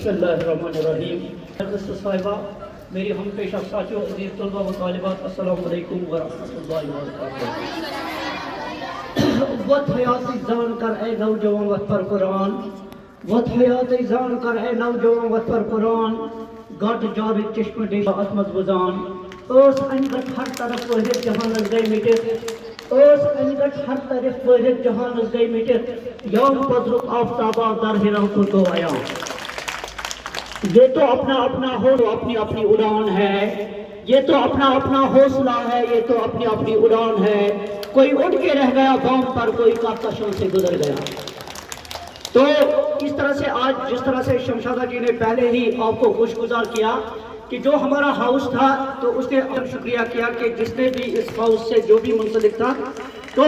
बिस्मिल्लाहिर्रहमानिर्रहीम। साहिबा, मेरी हम पेशा साथियों, अज़ीज़ तलबा व तालिबात, अस्सलामु अलैकुम व रहमतुल्लाहि व बरकातुहू। वत हयाती जान कर ए नौजवान वत पर कुरान, वत हयाती जान कर ए नौजवान वत पर कुरान, गट जारी चश्म देशा असमत वजान, ओस अनगट हर तरफ वहिद जहान गई मिटे, ओस अनगट हर तरफ वहिद जहान गई मिटे, यौम पदरुक आफ्ताबा दर हिरम को आया। ये तो अपना अपना हो, अपनी अपनी उड़ान है, ये तो अपना अपना हौसला है, ये तो अपनी अपनी उड़ान है। कोई उड़ के रह गया बम पर, कोई काकशों से गुजर गया। तो इस तरह से आज जिस तरह से शमशादा जी ने पहले ही आपको खुशगुजार किया कि जो हमारा हाउस था, तो उसने शुक्रिया किया कि जिसने भी इस हाउस से जो भी मुंसलिक था। तो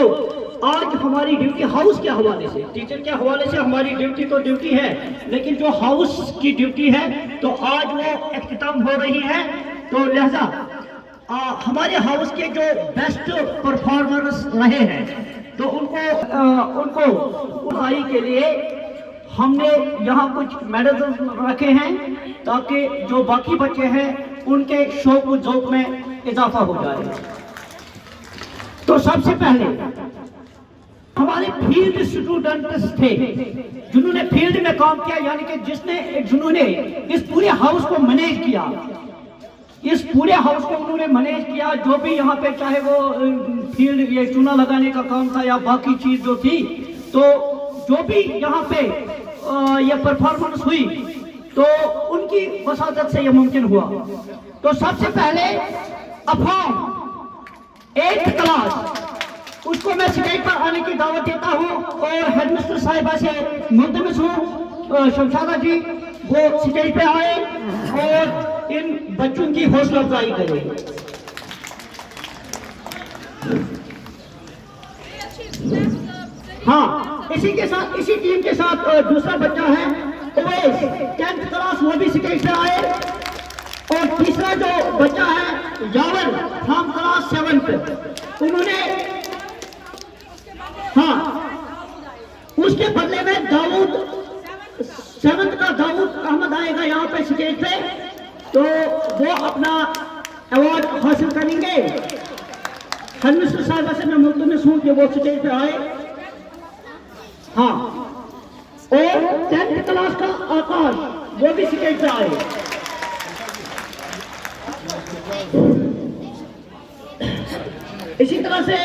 आज हमारी ड्यूटी हाउस के हवाले से, टीचर के हवाले से हमारी ड्यूटी तो ड्यूटी है, लेकिन जो हाउस की ड्यूटी है तो आज वो इख्तिताम हो रही है। तो लिहाजा हमारे हाउस के जो बेस्ट परफॉर्मर्स रहे हैं, तो उनको उड़ाई के लिए हमने यहाँ कुछ मेडल्स रखे हैं, ताकि जो बाकी बच्चे हैं उनके शौक व ज़ौक़ में इजाफा हो जाए। तो सबसे पहले हमारे फील्ड स्टूडेंट्स थे जिन्होंने फील्ड में काम किया, यानी कि जिन्होंने इस पूरे हाउस को मैनेज किया, इस पूरे हाउस को उन्होंने मैनेज किया। जो भी यहाँ पे चाहे वो फील्ड ये चूना लगाने का काम था या बाकी चीज जो थी, तो जो भी यहाँ पे ये परफॉर्मेंस हुई, तो उनकी वसादत से ये मुमकिन हुआ। तो सबसे पहले अफाम 8th क्लास, उसको मैं स्टेज पर आने की दावत देता हूँ और हेडमिस्टर साहिबा से मुल्तमिस हूँ, शमशादा जी वो स्टेज पे आए और इन बच्चों की हौसला अफजाई करें। हाँ, इसी के साथ, इसी टीम के साथ दूसरा बच्चा है उवैस, 10th क्लास, वो भी स्टेज पे आए। और तीसरा जो बच्चा है यावर फ्रॉम क्लास 7th, उन्होंने, हाँ, उसके बदले में दाऊद 7th का दाऊद अहमद आएगा यहाँ पे स्टेज पे, तो वो अपना अवार्ड हासिल करेंगे। हेडमिस्टर साहिबा से मैं मुल्तमिस हूँ कि वो स्टेज पे आए। हाँ, और 10th क्लास का आकाश, वो भी स्टेज पे आए। इसी तरह से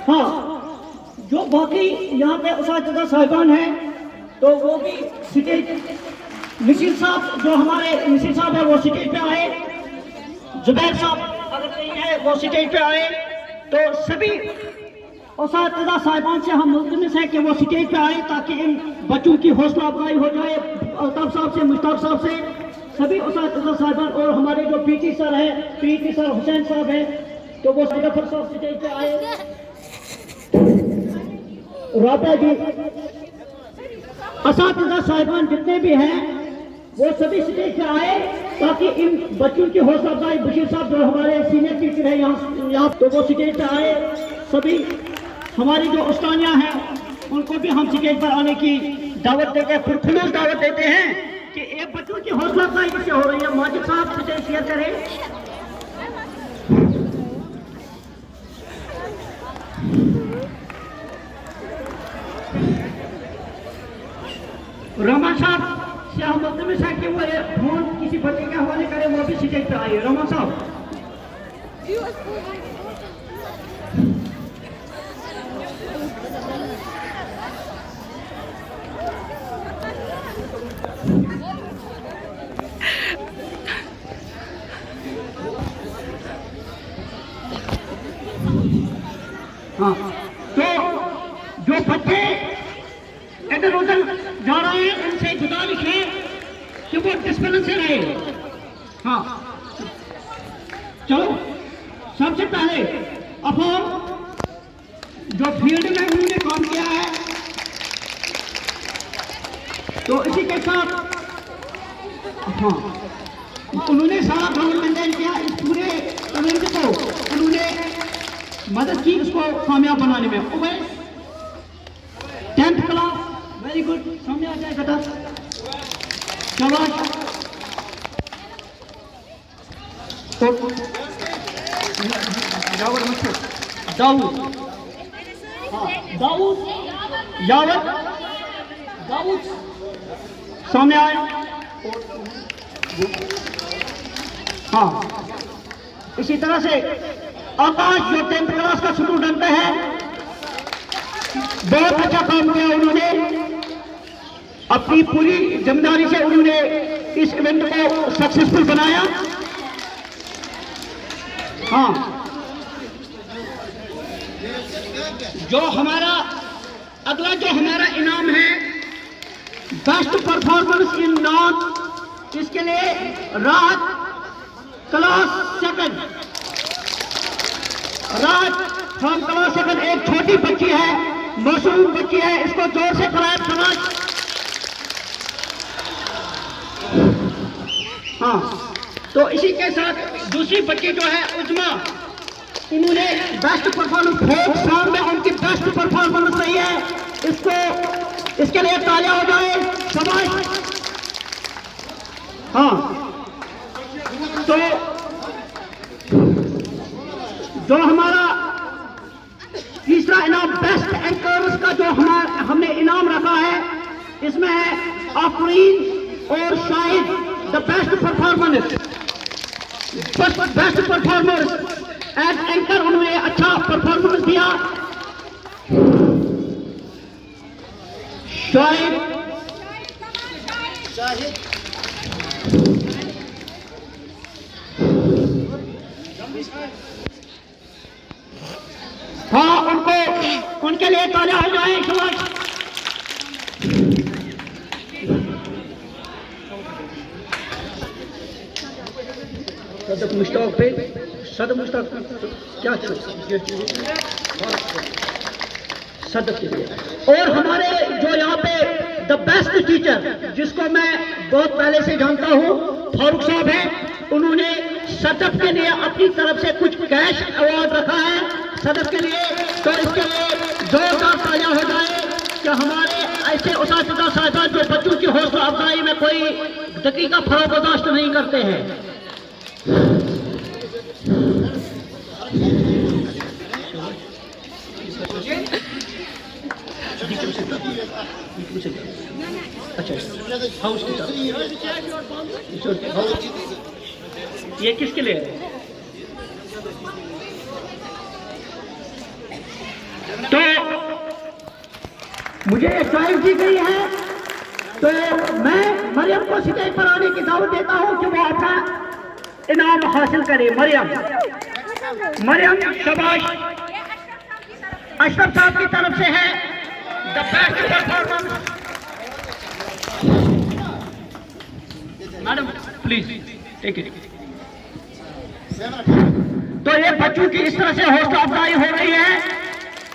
हाँ, जो बाकी यहाँ पे उस्ताद साहिबान हैं, तो वो भी स्टेज, मिसिर साहब, जो हमारे मिसिर साहब है वो स्टेज पे आए। जुबैर साहब अगर नहीं है वो स्टेज पे आए। तो सभी उस्ताद साहिबान से हम मुल्तमिस हैं कि वो स्टेज पे आए, ताकि इन बच्चों की हौसला अफजाई हो जाए। अल्ताफ साहब से, मुश्ताक साहब से, सभी उस्ताद साहिबान, और हमारे जो पीटी सर है, पीटी सर हुसैन साहब है, तो वो जफर साहब स्टेज पे आए। राबा जी, असातिज़ा साहिबान जितने भी हैं वो सभी स्टेज पे आए, ताकि इन बच्चों की हौसला अफजाई। बशीर साहब जो हमारे सीनियर टीचर हैं यहाँ, तो वो स्टेज पे आए। सभी हमारी जो उस्तानियाँ हैं उनको भी हम स्टेज पर आने की दावत देते हैं, पुरखुलूस दावत देते हैं कि एक बच्चों की हौसला अफजाई कैसे हो रही है। माजिद साहब स्टेज शेयर करें। रमन साहब से हम मुल्तमिस है कि वो फोन किसी बच्चे के हवाले करें, वो भी स्टेज पे आए। रमन साहब, हाँ, तो जो बच्चे इधर उधर जा रहे हैं उनसे गुजारिश है कि वो डिसिप्लिन से रहे। हाँ, चलो सबसे पहले अफाम जो फील्ड में उन्होंने काम किया है, तो इसी के साथ हाँ, उन्होंने सारा ग्राउंड मेंटेन किया। इस पूरे इवेंट को उन्होंने मदद की उसको कामयाब बनाने में। 10th क्लास, वेरी गुड, सामने आ जाए बेटा। शाबाश। दाऊद, हाँ दाऊद, यावत, दाऊद सामने आए। हाँ, इसी तरह से आकाश जो 10th क्लास का स्टूडेंट है, बहुत अच्छा काम किया उन्होंने, अपनी पूरी जिम्मेदारी से उन्होंने इस इवेंट को सक्सेसफुल बनाया। हाँ, जो हमारा अगला जो हमारा इनाम है बेस्ट परफॉर्मेंस इन नॉन, इसके लिए राहत क्लास सेकंड, राहत फ्रॉम क्लास सेकंड, एक छोटी बच्ची है, मासूम बच्ची है, इसको जोर से क्लैप करना। हाँ, तो इसी के साथ दूसरी बच्ची जो है उज्मा, उन्होंने बेस्ट परफॉर्मेंस फोक सॉन्ग में उनकी बेस्ट परफॉर्मेंस रही है, इसको इसके लिए तालियां हो जाए, शाबाश। हाँ, तो जो हमारा तीसरा इनाम बेस्ट एंकर्स का जो हमने इनाम रखा है, इसमें है आफरीन और Shahid, the best performance, best performers as anchor, उन्होंने अच्छा परफॉर्मेंस दिया। शाहिद, हाँ, उनके लिए तालियां हो जाए, शाबाश। सदक मुश्ताक पे, सदक मुश्ताक क्या सदक के लिए। और हमारे जो यहाँ पे द बेस्ट टीचर, जिसको मैं बहुत पहले से जानता हूँ, फारूक साहब हैं, उन्होंने सदक के लिए अपनी तरफ से कुछ कैश अवार्ड रखा है सदक के लिए, तो इसके लिए जोरदार तालियां हो जाए कि हमारे ऐसे उस्ताद साहिबान जो बच्चों की हौसला अफजाई में कोई दकीका फरोग बर्दाश्त नहीं करते हैं। अच्छा, हाउस की तरफ ये किसके लिए है? तो मुझे चॉइस दी गई है, तो मैं मरियम को स्टेज पर आने की दावत देता हूं कि वो अपना इनाम हासिल करे। मरियम, शाबाश। अशरफ साहब की तरफ से है the best performance. Madam please take it. तो ये बच्चों की इस तरह से हौसला अफजाई हो रही है,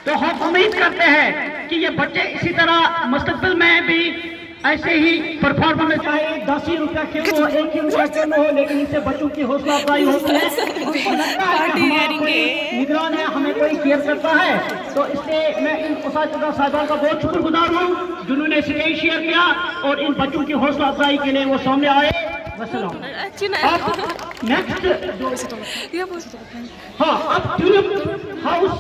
तो हम उम्मीद करते हैं कि ये बच्चे इसी तरह मुस्तकबिल में भी ऐसे ही परफॉर्मेंस, चाहे 10 ही रुपया क्यों हो, 1 ही रुपया क्यों हो, लेकिन इससे बच्चों की हौसला अफजाई होती है। निगरान है, हमें कोई केयर करता है, तो इसलिए मैं इन उस्ताद साहिबान का बहुत शुक्रगुजार हूँ जिन्होंने स्टेज शेयर किया और इन बच्चों की हौसला अफजाई के लिए वो सामने आए। वसलाम। अब नेक्स्ट, हाँ, अब हाउस